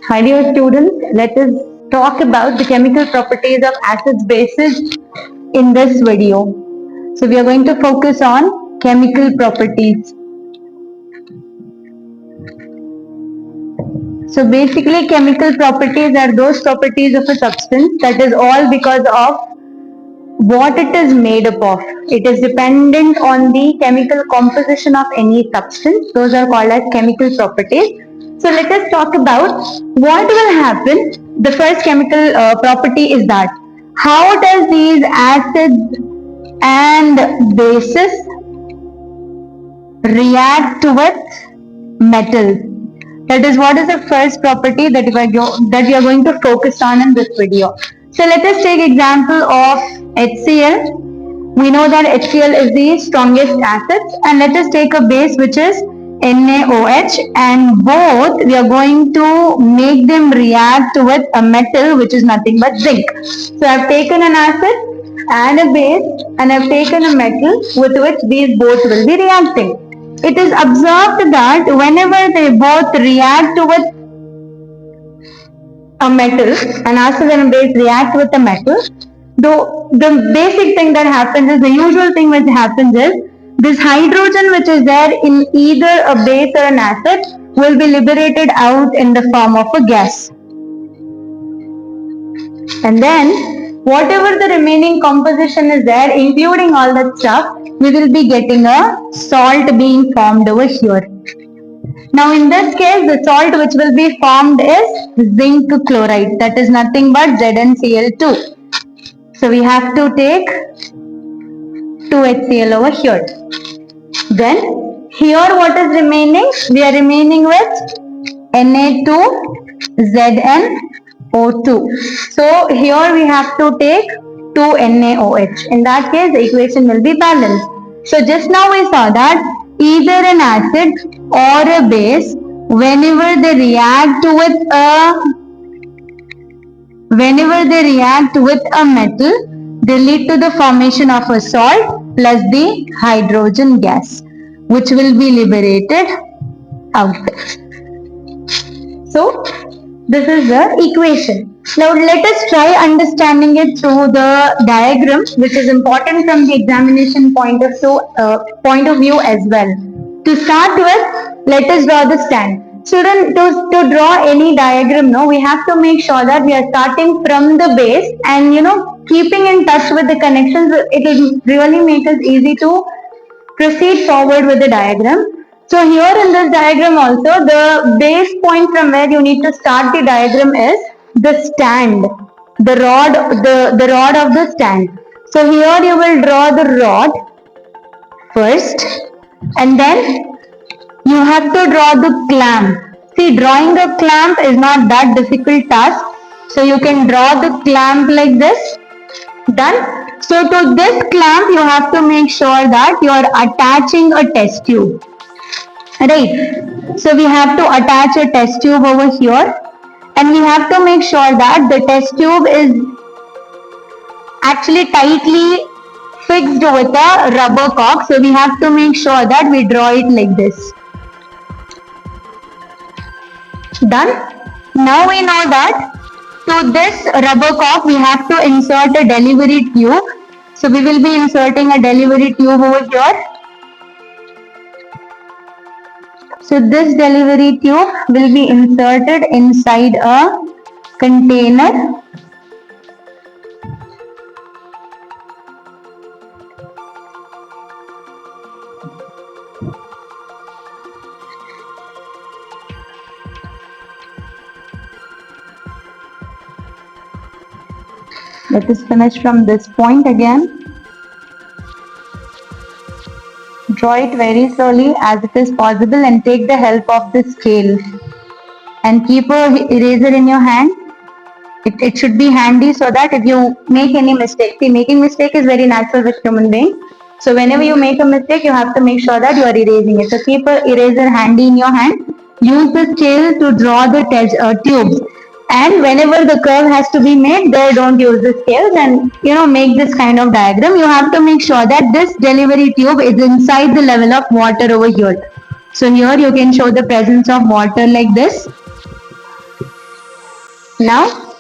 Hi dear students, let us talk about the chemical properties of acids bases in this video. So we are going to focus on chemical properties. So basically chemical properties are those properties of a substance that is all because of what it is made up of. It is dependent on the chemical composition of any substance. Those are called as chemical properties. So let us talk about what will happen. The first chemical property is that how does these acids and bases react with metals. That is what is the first property that we are going to focus on in this video. So let us take example of HCl. We know that HCl is the strongest acid, and let us take a base which is NaOH, and both we are going to make them react with a metal which is nothing but zinc. So I have taken an acid and a base, and I have taken a metal with which these both will be reacting. It is observed that whenever they both react with a metal, an acid and a base react with a metal, the basic thing that happens is, the usual thing which happens is, this hydrogen which is there in either a base or an acid will be liberated out in the form of a gas. And then whatever the remaining composition is there, including all that stuff, we will be getting a salt being formed over here. Now in this case, the salt which will be formed is zinc chloride, that is nothing but ZnCl2. So we have to take 2HCl over here. Then here what is remaining? We are remaining with Na2ZnO2. So here we have to take 2NaOH. In that case, the equation will be balanced. So just now we saw that either an acid or a base, whenever they react with a metal, they lead to the formation of a salt plus the hydrogen gas, which will be liberated out there. So this is the equation. Now let us try understanding it through the diagram, which is important from the examination point of view as well. To start with, let us draw the stand. Student, to draw any diagram, we have to make sure that we are starting from the base, and keeping in touch with the connections. It will really make us easy to proceed forward with the diagram. So here in this diagram also, the base point from where you need to start the diagram is the stand, the rod of the stand. So here you will draw the rod first, and then you have to draw the clamp. See, drawing a clamp is not that difficult task. So you can draw the clamp like this. Done. So to this clamp, you have to make sure that you are attaching a test tube. Right. So we have to attach a test tube over here, and we have to make sure that the test tube is actually tightly fixed with a rubber cock. So we have to make sure that we draw it like this. Done. Now we know that to this rubber cock we have to insert a delivery tube. So we will be inserting a delivery tube over here. So this delivery tube will be inserted inside a container. Let us finish from this point again. Draw it very slowly as it is possible, and take the help of the scale. And keep a eraser in your hand. It should be handy, so that if you make any mistake, see, making mistake is very natural with human beings. So whenever you make a mistake, you have to make sure that you are erasing it. So keep a eraser handy in your hand. Use the scale to draw the tubes. And whenever the curve has to be made, there don't use the scales, and make this kind of diagram. You have to make sure that this delivery tube is inside the level of water over here. So here you can show the presence of water like this. Now,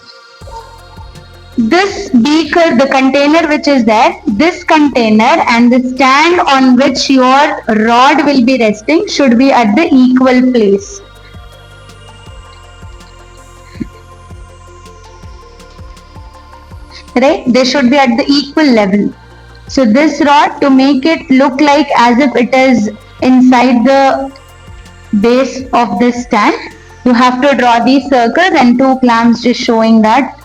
this beaker, the container which is there, this container and the stand on which your rod will be resting should be at the equal place. Right? They should be at the equal level. So this rod, to make it look like as if it is inside the base of this stand, you have to draw these circles and two clamps just showing that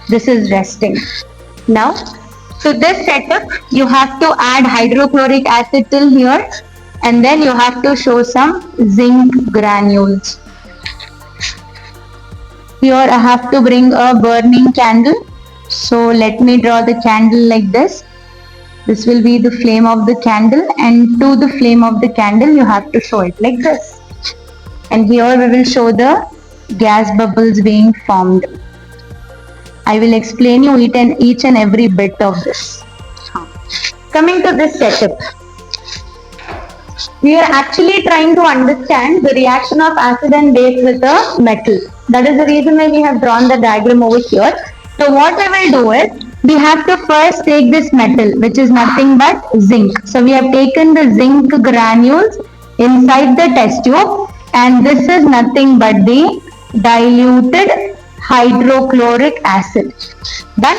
this is resting. Now, to this setup, you have to add hydrochloric acid till here, and then you have to show some zinc granules. Here I have to bring a burning candle. So let me draw the candle like this. This will be the flame of the candle, and to the flame of the candle you have to show it like this. And here we will show the gas bubbles being formed. I will explain you each and every bit of this. Coming to this setup, we are actually trying to understand the reaction of acid and base with a metal. That is the reason why we have drawn the diagram over here. So what we will do is, we have to first take this metal, which is nothing but zinc. So we have taken the zinc granules inside the test tube, and this is nothing but the diluted hydrochloric acid. Done?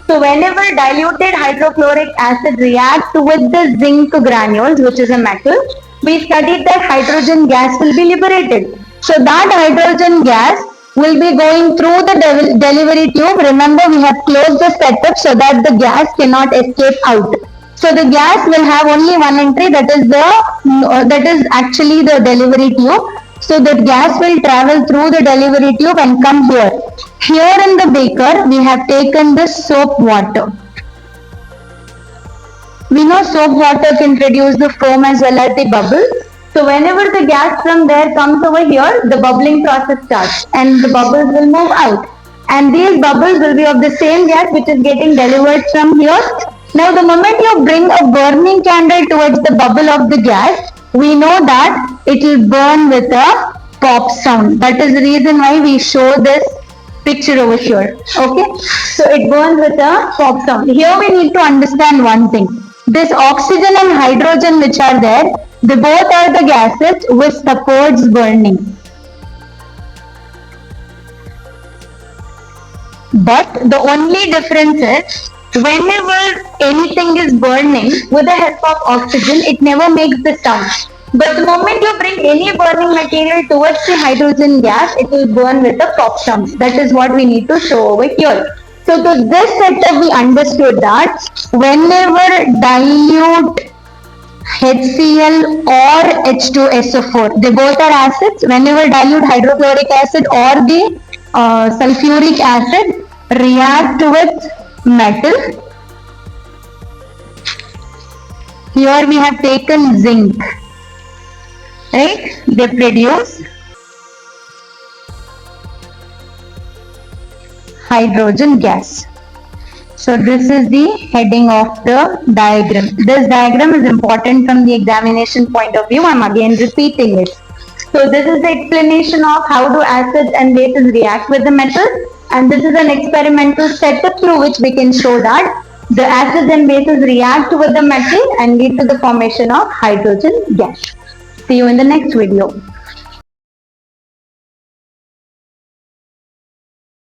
So whenever diluted hydrochloric acid reacts with the zinc granules, which is a metal, we studied that hydrogen gas will be liberated. So that hydrogen gas will be going through the delivery tube. Remember, we have closed the setup so that the gas cannot escape out. So the gas will have only one entry, that is actually the delivery tube. So the gas will travel through the delivery tube and come here. Here in the beaker, we have taken the soap water. We know soap water can produce the foam as well as the bubble. So whenever the gas from there comes over here, the bubbling process starts and the bubbles will move out. And these bubbles will be of the same gas which is getting delivered from here. Now the moment you bring a burning candle towards the bubble of the gas, we know that it will burn with a pop sound. That is the reason why we show this picture over here. Okay, so it burns with a pop sound. Here we need to understand one thing. This oxygen and hydrogen which are there, they both are the gases which supports burning. But the only difference is, whenever anything is burning with the help of oxygen, it never makes the sound. But the moment you bring any burning material towards the hydrogen gas, it will burn with a pop sound. That is what we need to show over here. So to this setup, we understood that whenever dilute HCl or H2SO4, they both are acids. Whenever dilute hydrochloric acid or the sulfuric acid react with metal, here we have taken zinc, right? They produce hydrogen gas. So this is the heading of the diagram. This diagram is important from the examination point of view. I am again repeating it. So this is the explanation of how do acids and bases react with the metal, and this is an experimental setup through which we can show that the acids and bases react with the metal and lead to the formation of hydrogen gas. See you in the next video.